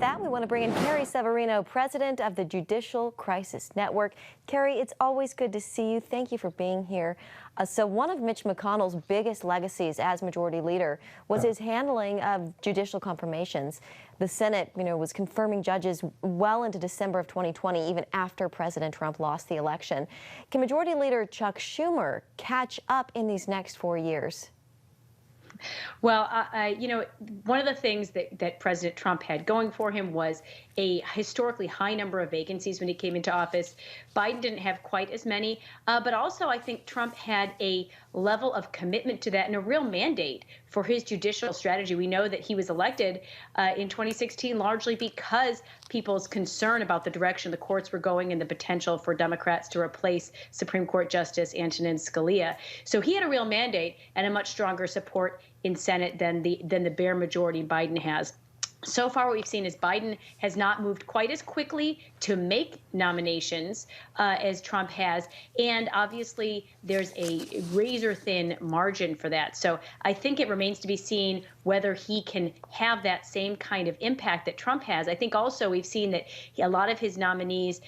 that, we want to bring in Carrie Severino, president of the Judicial Crisis Network. Carrie, it's always good to see you. Thank you for being here. So one of Mitch McConnell's biggest legacies as majority leader was his handling of judicial confirmations. The Senate, was confirming judges well into December of 2020, even after President Trump lost the election. Can Majority Leader Chuck Schumer catch up in these next 4 years? Well, one of the things that President Trump had going for him was a historically high number of vacancies when he came into office. Biden didn't have quite as many, but also I think Trump had a level of commitment to that and a real mandate for his judicial strategy. We know that he was elected in 2016 largely because people's concern about the direction the courts were going and the potential for Democrats to replace Supreme Court Justice Antonin Scalia. So he had a real mandate and a much stronger support in Senate than the bare majority Biden has. So far, what we've seen is Biden has not moved quite as quickly to make nominations as Trump has. And obviously, there's a razor-thin margin for that. So I think it remains to be seen whether he can have that same kind of impact that Trump has. I think also we've seen that a lot of his nominees,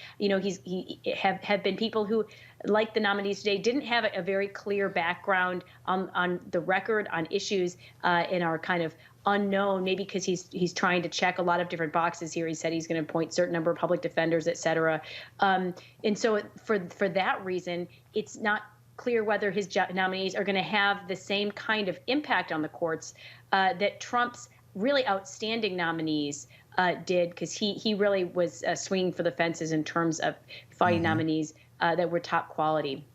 have been people who, like the nominees today, didn't have a very clear background on the record on issues in our kind of unknown, maybe because he's trying to check a lot of different boxes here. He said he's going to appoint certain number of public defenders, et cetera. And so for that reason, it's not clear whether his nominees are going to have the same kind of impact on the courts that Trump's really outstanding nominees did, because he really was swinging for the fences in terms of finding nominees that were top quality.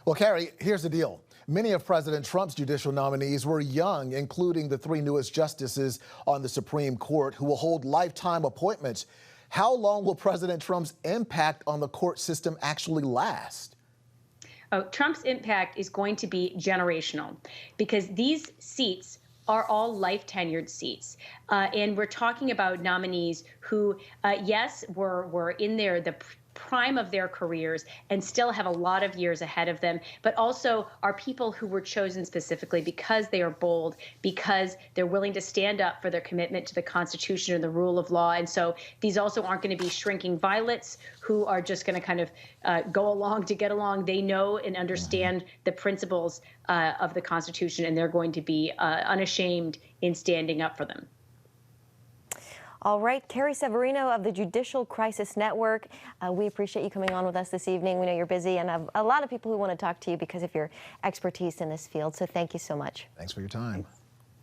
Well, Carrie, here's the deal. Many of President Trump's judicial nominees were young, including the 3 newest justices on the Supreme Court who will hold lifetime appointments. How long will President Trump's impact on the court system actually last? Oh, Trump's impact is going to be generational because these seats are all life-tenured seats. And we're talking about nominees who, yes, were in the prime of their careers and still have a lot of years ahead of them, but also are people who were chosen specifically because they are bold, because they're willing to stand up for their commitment to the Constitution and the rule of law. And so these also aren't going to be shrinking violets who are just going to kind of go along to get along. They know and understand the principles of the Constitution, and they're going to be unashamed in standing up for them. All right, Carrie Severino of the Judicial Crisis Network. We appreciate you coming on with us this evening. We know you're busy and have a lot of people who want to talk to you because of your expertise in this field. So thank you so much. Thanks for your time.